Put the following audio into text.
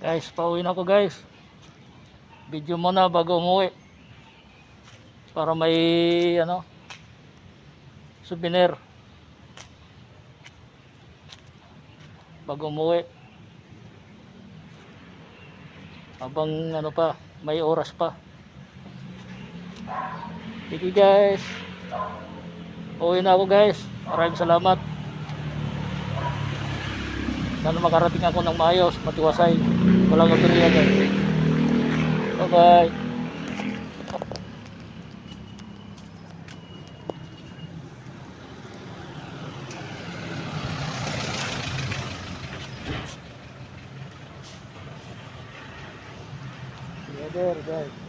Guys, pauwi na ako guys. Video muna bago umuwi. Para may souvenir. Bago umuwi. Habang pa, may oras pa. Sige guys. Pauwi na ako guys. Maraming salamat. Sana makarating ako ng maayos, matiwasay. Walang aberya guys. Bye bye. There guys.